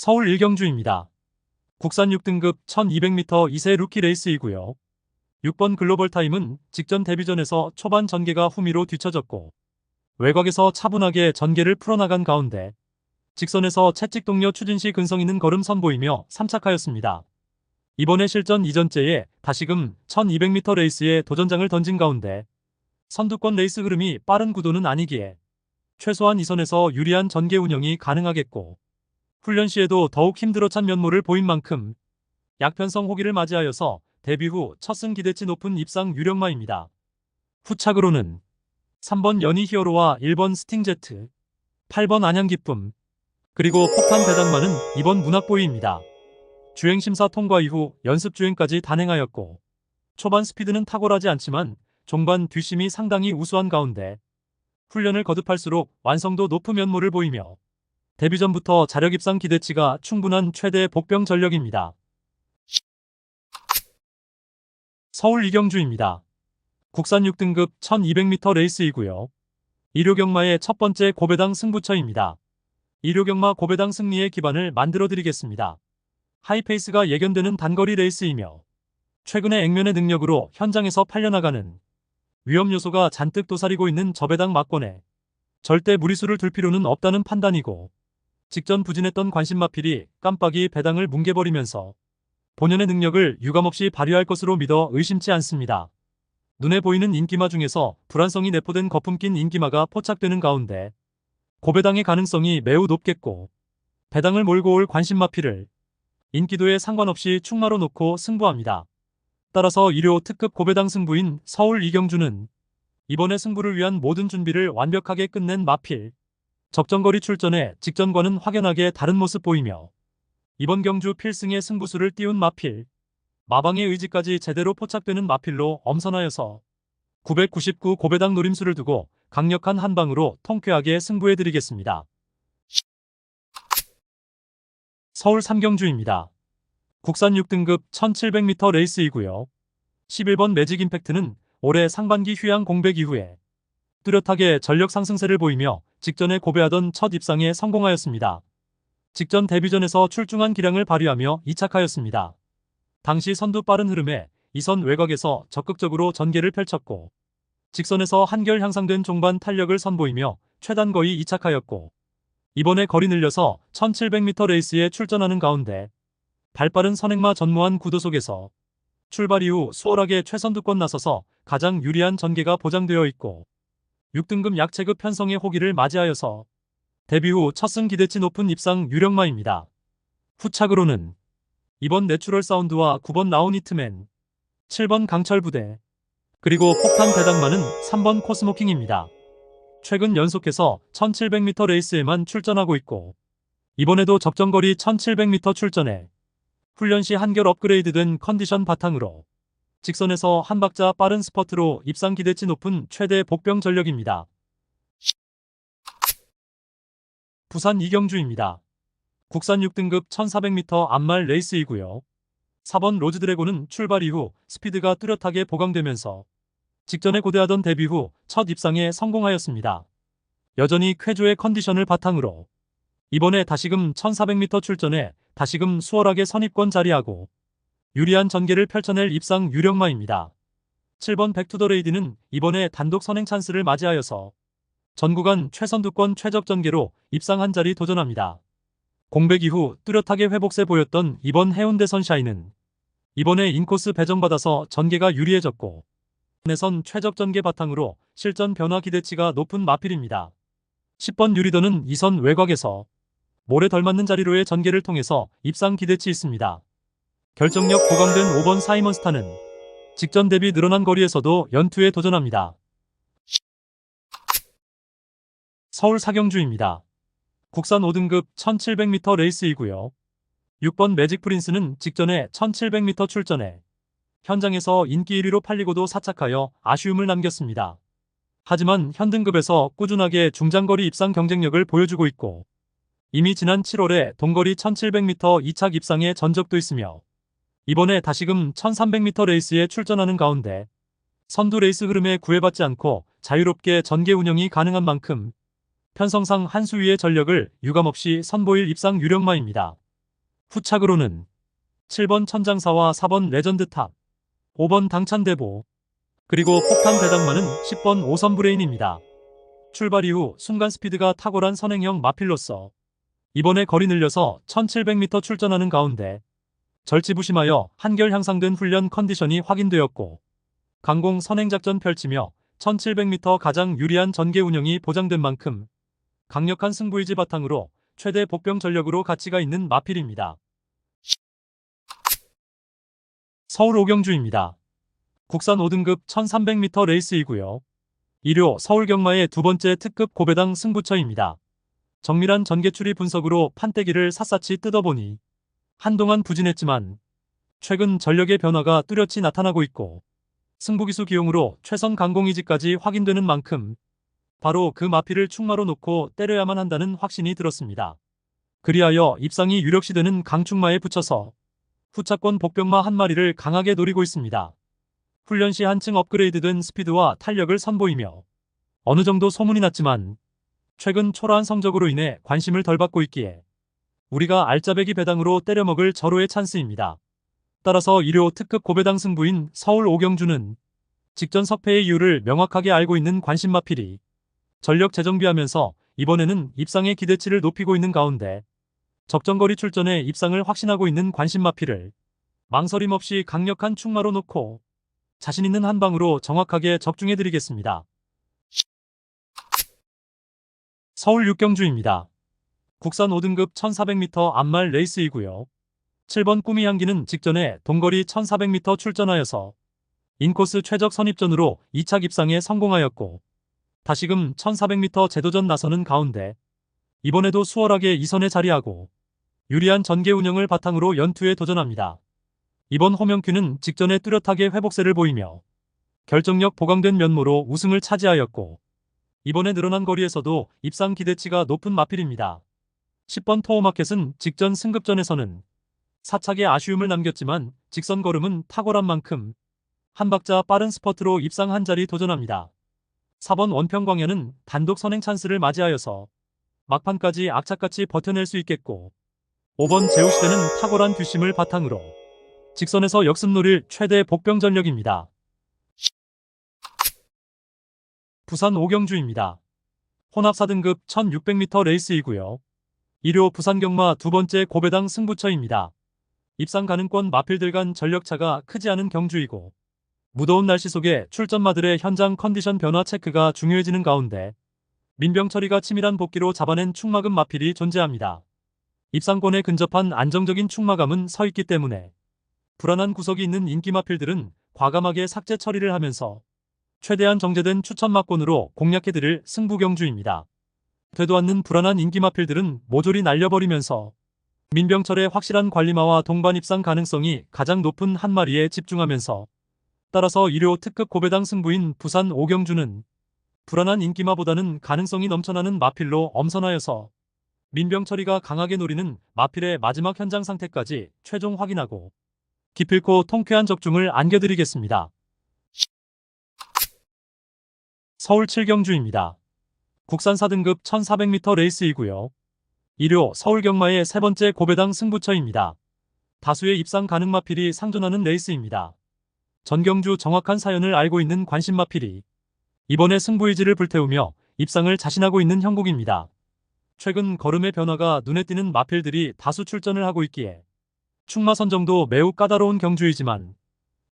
서울 일경주입니다. 국산 6등급 1200m 2세 루키 레이스이고요. 6번 글로벌 타임은 직전 데뷔전에서 초반 전개가 후미로 뒤처졌고 외곽에서 차분하게 전개를 풀어나간 가운데 직선에서 채찍 동료 추진시 근성 있는 걸음 선보이며 3착하였습니다. 이번에 실전 이전째에 다시금 1200m 레이스에 도전장을 던진 가운데 선두권 레이스 흐름이 빠른 구도는 아니기에 최소한 2선에서 유리한 전개 운영이 가능하겠고 훈련 시에도 더욱 힘들어 찬 면모를 보인 만큼 약편성 호기를 맞이하여서 데뷔 후 첫 승 기대치 높은 입상 유력마입니다. 후착으로는 3번 연희 히어로와 1번 스팅제트, 8번 안양기쁨, 그리고 폭탄 배당만은 이번 문학보이입니다. 주행심사 통과 이후 연습주행까지 단행하였고 초반 스피드는 탁월하지 않지만 종반 뒷심이 상당히 우수한 가운데 훈련을 거듭할수록 완성도 높은 면모를 보이며 데뷔 전부터 자력 입상 기대치가 충분한 최대 복병 전력입니다. 서울 이경주입니다. 국산 6등급 1200m 레이스이고요. 일요경마의 첫 번째 고배당 승부처입니다. 일요경마 고배당 승리의 기반을 만들어 드리겠습니다. 하이페이스가 예견되는 단거리 레이스이며 최근의 액면의 능력으로 현장에서 팔려나가는 위험 요소가 잔뜩 도사리고 있는 저배당 막권에 절대 무리수를 둘 필요는 없다는 판단이고 직전 부진했던 관심마필이 깜빡이 배당을 뭉개버리면서 본연의 능력을 유감없이 발휘할 것으로 믿어 의심치 않습니다. 눈에 보이는 인기마 중에서 불안성이 내포된 거품 낀 인기마가 포착되는 가운데 고배당의 가능성이 매우 높겠고 배당을 몰고 올 관심마필을 인기도에 상관없이 충마로 놓고 승부합니다. 따라서 일요 특급 고배당 승부인 서울 이경주는 이번의 승부를 위한 모든 준비를 완벽하게 끝낸 마필, 적정거리 출전에 직전과는 확연하게 다른 모습 보이며 이번 경주 필승의 승부수를 띄운 마필, 마방의 의지까지 제대로 포착되는 마필로 엄선하여서 999 고배당 노림수를 두고 강력한 한방으로 통쾌하게 승부해드리겠습니다. 서울 삼경주입니다. 국산 6등급 1700m 레이스이고요. 11번 매직 임팩트는 올해 상반기 휴양 공백 이후에 뚜렷하게 전력 상승세를 보이며 직전에 고배하던 첫 입상에 성공하였습니다. 직전 데뷔전에서 출중한 기량을 발휘하며 2착하였습니다. 당시 선두 빠른 흐름에 2선 외곽에서 적극적으로 전개를 펼쳤고 직선에서 한결 향상된 종반 탄력을 선보이며 최단거의 2착하였고 이번에 거리 늘려서 1700m 레이스에 출전하는 가운데 발빠른 선행마 전무한 구도 속에서 출발 이후 수월하게 최선두권 나서서 가장 유리한 전개가 보장되어 있고 6등급 약체급 편성의 호기를 맞이하여서 데뷔 후 첫 승 기대치 높은 입상 유력마입니다. 후착으로는 2번 내추럴 사운드와 9번 라운히트맨, 7번 강철부대, 그리고 폭탄 배당만은 3번 코스모킹입니다. 최근 연속해서 1700m 레이스에만 출전하고 있고 이번에도 적정거리 1700m 출전에 훈련 시 한결 업그레이드된 컨디션 바탕으로 직선에서 한 박자 빠른 스퍼트로 입상 기대치 높은 최대 복병 전력입니다. 부산 이경주입니다. 국산 6등급 1400m 암말 레이스이고요. 4번 로즈드래곤은 출발 이후 스피드가 뚜렷하게 보강되면서 직전에 고대하던 데뷔 후 첫 입상에 성공하였습니다. 여전히 쾌조의 컨디션을 바탕으로 이번에 다시금 1400m 출전에 다시금 수월하게 선입권 자리하고 유리한 전개를 펼쳐낼 입상 유력마입니다. 7번 백투더레이디는 이번에 단독 선행 찬스를 맞이하여서 전 구간 최선두권 최적 전개로 입상 한 자리 도전합니다. 공백 이후 뚜렷하게 회복세 보였던 이번 해운대 선샤인은 이번에 인코스 배정받아서 전개가 유리해졌고 내선 최적 전개 바탕으로 실전 변화 기대치가 높은 마필입니다. 10번 유리더는 2선 외곽에서 모래 덜 맞는 자리로의 전개를 통해서 입상 기대치 있습니다. 결정력 보강된 5번 사이먼스타는 직전 대비 늘어난 거리에서도 연투에 도전합니다. 서울 사경주입니다. 국산 5등급 1700m 레이스이고요. 6번 매직 프린스는 직전에 1700m 출전에 현장에서 인기 1위로 팔리고도 사착하여 아쉬움을 남겼습니다. 하지만 현등급에서 꾸준하게 중장거리 입상 경쟁력을 보여주고 있고 이미 지난 7월에 동거리 1700m 2착 입상의 전적도 있으며 이번에 다시금 1300m 레이스에 출전하는 가운데 선두 레이스 흐름에 구애받지 않고 자유롭게 전개 운영이 가능한 만큼 편성상 한 수 위의 전력을 유감없이 선보일 입상 유력마입니다. 후착으로는 7번 천장사와 4번 레전드탑, 5번 당찬대보, 그리고 폭탄 배당만은 10번 오선 브레인입니다. 출발 이후 순간 스피드가 탁월한 선행형 마필로서 이번에 거리 늘려서 1700m 출전하는 가운데 절치부심하여 한결 향상된 훈련 컨디션이 확인되었고 강공 선행작전 펼치며 1700m 가장 유리한 전개 운영이 보장된 만큼 강력한 승부의지 바탕으로 최대 복병 전력으로 가치가 있는 마필입니다. 서울 오경주입니다. 국산 5등급 1300m 레이스이고요. 1호 서울 경마의 두 번째 특급 고배당 승부처입니다. 정밀한 전개추리 분석으로 판때기를 샅샅이 뜯어보니 한동안 부진했지만 최근 전력의 변화가 뚜렷이 나타나고 있고 승부기수 기용으로 최선 강공의지까지 확인되는 만큼 바로 그 마필을 충마로 놓고 때려야만 한다는 확신이 들었습니다. 그리하여 입상이 유력시되는 강충마에 붙여서 후차권 복병마 한 마리를 강하게 노리고 있습니다. 훈련 시 한층 업그레이드된 스피드와 탄력을 선보이며 어느 정도 소문이 났지만 최근 초라한 성적으로 인해 관심을 덜 받고 있기에 우리가 알짜배기 배당으로 때려먹을 절호의 찬스입니다. 따라서 1호 특급 고배당 승부인 서울 오경주는 직전 석패의 이유를 명확하게 알고 있는 관심마필이 전력 재정비하면서 이번에는 입상의 기대치를 높이고 있는 가운데 적정거리 출전에 입상을 확신하고 있는 관심마필을 망설임 없이 강력한 충마로 놓고 자신 있는 한 방으로 정확하게 적중해드리겠습니다. 서울 육경주입니다. 국산 5등급 1400m 앞말 레이스이고요. 7번 꿈이 향기는 직전에 동거리 1400m 출전하여서 인코스 최적 선입전으로 2착 입상에 성공하였고 다시금 1400m 재도전 나서는 가운데 이번에도 수월하게 2선에 자리하고 유리한 전개 운영을 바탕으로 연투에 도전합니다. 이번 호명큐는 직전에 뚜렷하게 회복세를 보이며 결정력 보강된 면모로 우승을 차지하였고 이번에 늘어난 거리에서도 입상 기대치가 높은 마필입니다. 10번 토어마켓은 직전 승급전에서는 사착에 아쉬움을 남겼지만 직선 걸음은 탁월한 만큼 한 박자 빠른 스퍼트로 입상 한 자리 도전합니다. 4번 원평광야는 단독 선행 찬스를 맞이하여서 막판까지 악착같이 버텨낼 수 있겠고 5번 제우시대는 탁월한 뒷심을 바탕으로 직선에서 역습 노릴 최대 복병 전력입니다. 부산 오경주입니다. 혼합 4등급 1600m 레이스이고요. 1호 부산경마 두 번째 고배당 승부처입니다. 입상 가능권 마필들 간 전력차가 크지 않은 경주이고 무더운 날씨 속에 출전마들의 현장 컨디션 변화 체크가 중요해지는 가운데 민병 처리가 치밀한 복기로 잡아낸 충마금 마필이 존재합니다. 입상권에 근접한 안정적인 충마감은 서 있기 때문에 불안한 구석이 있는 인기 마필들은 과감하게 삭제 처리를 하면서 최대한 정제된 추천 마권으로 공략해드릴 승부경주입니다. 되도 않는 불안한 인기 마필들은 모조리 날려버리면서 민병철의 확실한 관리마와 동반 입상 가능성이 가장 높은 한 마리에 집중하면서 따라서 1호 특급 고배당 승부인 부산 오경주는 불안한 인기마보다는 가능성이 넘쳐나는 마필로 엄선하여서 민병철이가 강하게 노리는 마필의 마지막 현장 상태까지 최종 확인하고 기필코 통쾌한 적중을 안겨드리겠습니다. 서울 7경주입니다. 국산 4등급 1400m 레이스이고요. 1호 서울경마의 세 번째 고배당 승부처입니다. 다수의 입상 가능 마필이 상존하는 레이스입니다. 전경주 정확한 사연을 알고 있는 관심 마필이 이번에 승부의지를 불태우며 입상을 자신하고 있는 형국입니다. 최근 걸음의 변화가 눈에 띄는 마필들이 다수 출전을 하고 있기에 충마 선정도 매우 까다로운 경주이지만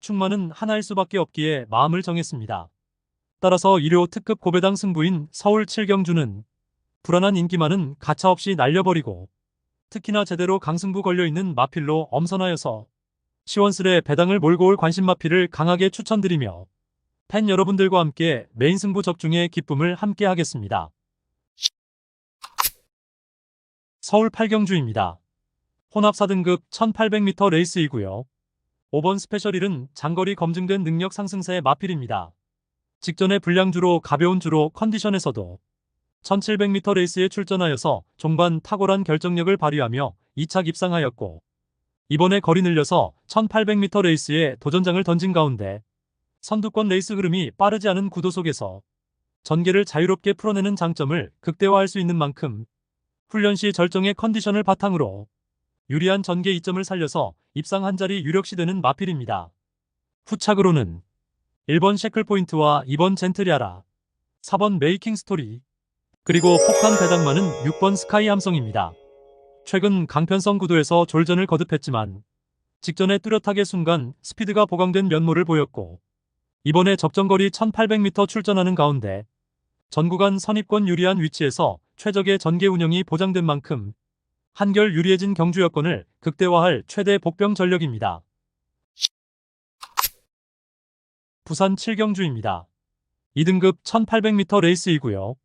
충마는 하나일 수밖에 없기에 마음을 정했습니다. 따라서 1호 특급 고배당 승부인 서울 7경주는 불안한 인기만은 가차없이 날려버리고 특히나 제대로 강승부 걸려있는 마필로 엄선하여서 시원스레 배당을 몰고 올 관심 마필을 강하게 추천드리며 팬 여러분들과 함께 메인 승부 적중의 기쁨을 함께 하겠습니다. 서울 8경주입니다. 혼합 4등급 1800m 레이스이고요. 5번 스페셜1은 장거리 검증된 능력 상승세의 마필입니다. 직전에 불량주로 가벼운 주로 컨디션에서도 1700m 레이스에 출전하여서 종반 탁월한 결정력을 발휘하며 2착 입상하였고 이번에 거리 늘려서 1800m 레이스에 도전장을 던진 가운데 선두권 레이스 흐름이 빠르지 않은 구도 속에서 전개를 자유롭게 풀어내는 장점을 극대화할 수 있는 만큼 훈련 시 절정의 컨디션을 바탕으로 유리한 전개 이점을 살려서 입상 한 자리 유력시되는 마필입니다. 후착으로는 1번 셰클포인트와 2번 젠트리아라, 4번 메이킹 스토리, 그리고 폭탄 배당만은 6번 스카이 함성입니다. 최근 강편성 구도에서 졸전을 거듭했지만 직전에 뚜렷하게 순간 스피드가 보강된 면모를 보였고, 이번에 적정거리 1800m 출전하는 가운데 전 구간 선입권 유리한 위치에서 최적의 전개 운영이 보장된 만큼 한결 유리해진 경주 여건을 극대화할 최대 복병 전력입니다. 부산 7경주입니다. 2등급 1800m 레이스이고요.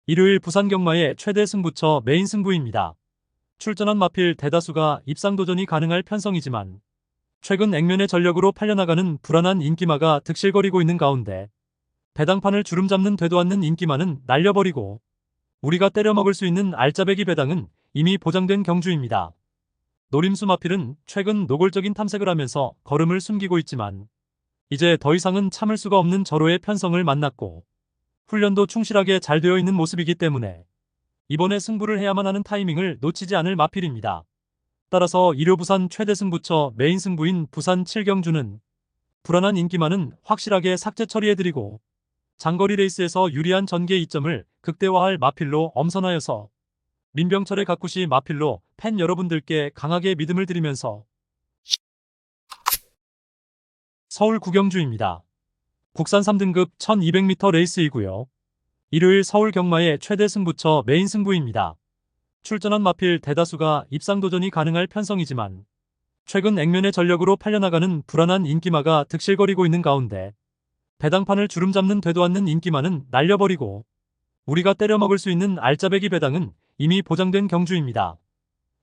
일요일 부산 경마의 최대 승부처 메인 승부입니다. 출전한 마필 대다수가 입상 도전이 가능할 편성이지만 최근 액면의 전력으로 팔려나가는 불안한 인기마가 득실거리고 있는 가운데 배당판을 주름 잡는 되도 않는 인기마는 날려버리고 우리가 때려먹을 수 있는 알짜배기 배당은 이미 보장된 경주입니다. 노림수 마필은 최근 노골적인 탐색을 하면서 걸음을 숨기고 있지만 이제 더 이상은 참을 수가 없는 절호의 편성을 만났고 훈련도 충실하게 잘 되어 있는 모습이기 때문에 이번에 승부를 해야만 하는 타이밍을 놓치지 않을 마필입니다. 따라서 일요 부산 최대 승부처 메인 승부인 부산 7경주는 불안한 인기만은 확실하게 삭제 처리해드리고 장거리 레이스에서 유리한 전개 이점을 극대화할 마필로 엄선하여서 민병철의 가꾸시 마필로 팬 여러분들께 강하게 믿음을 드리면서 서울 9경주입니다. 국산 3등급 1200m 레이스이고요. 일요일 서울 경마의 최대 승부처 메인 승부입니다. 출전한 마필 대다수가 입상 도전이 가능할 편성이지만 최근 액면의 전력으로 팔려나가는 불안한 인기마가 득실거리고 있는 가운데 배당판을 주름 잡는 되도 않는 인기마는 날려버리고 우리가 때려먹을 수 있는 알짜배기 배당은 이미 보장된 경주입니다.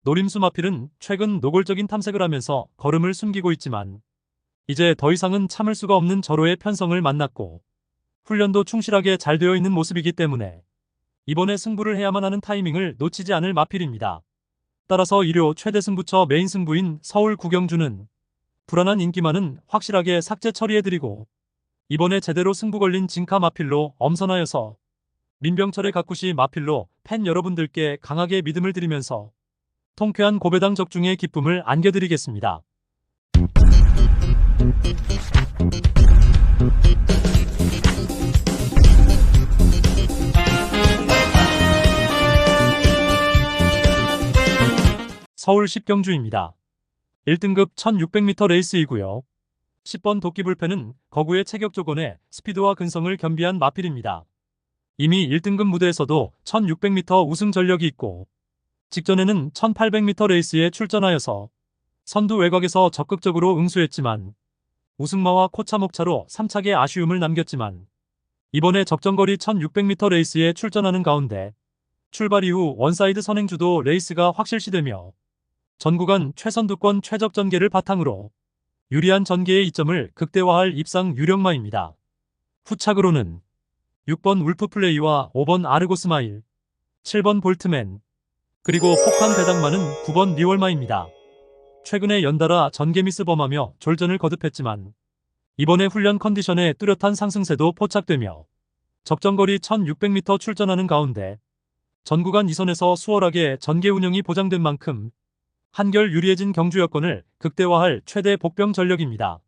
노림수 마필은 최근 노골적인 탐색을 하면서 걸음을 숨기고 있지만 이제 더 이상은 참을 수가 없는 절호의 편성을 만났고 훈련도 충실하게 잘 되어 있는 모습이기 때문에 이번에 승부를 해야만 하는 타이밍을 놓치지 않을 마필입니다. 따라서 일요 최대 승부처 메인 승부인 서울 9경주는 불안한 인기만은 확실하게 삭제 처리해드리고 이번에 제대로 승부 걸린 진카 마필로 엄선하여서 민병철의 가꾸시 마필로 팬 여러분들께 강하게 믿음을 드리면서 통쾌한 고배당 적중의 기쁨을 안겨드리겠습니다. 서울 10경주입니다. 1등급 1600m 레이스이고요. 10번 도끼불패는 거구의 체격 조건에 스피드와 근성을 겸비한 마필입니다. 이미 1등급 무대에서도 1600m 우승 전력이 있고 직전에는 1800m 레이스에 출전하여서 선두 외곽에서 적극적으로 응수했지만 우승마와 코차목차로 3착의 아쉬움을 남겼지만 이번에 적정거리 1600m 레이스에 출전하는 가운데 출발 이후 원사이드 선행주도 레이스가 확실시되며 전 구간 최선두권 최적 전개를 바탕으로 유리한 전개의 이점을 극대화할 입상 유력마입니다. 후착으로는 6번 울프플레이와 5번 아르고스마일, 7번 볼트맨, 그리고 폭탄 배당만은 9번 리월마입니다. 최근에 연달아 전개 미스 범하며 졸전을 거듭했지만 이번에 훈련 컨디션의 뚜렷한 상승세도 포착되며 적정거리 1600m 출전하는 가운데 전 구간 2선에서 수월하게 전개 운영이 보장된 만큼 한결 유리해진 경주 여건을 극대화할 최대 복병 전력입니다.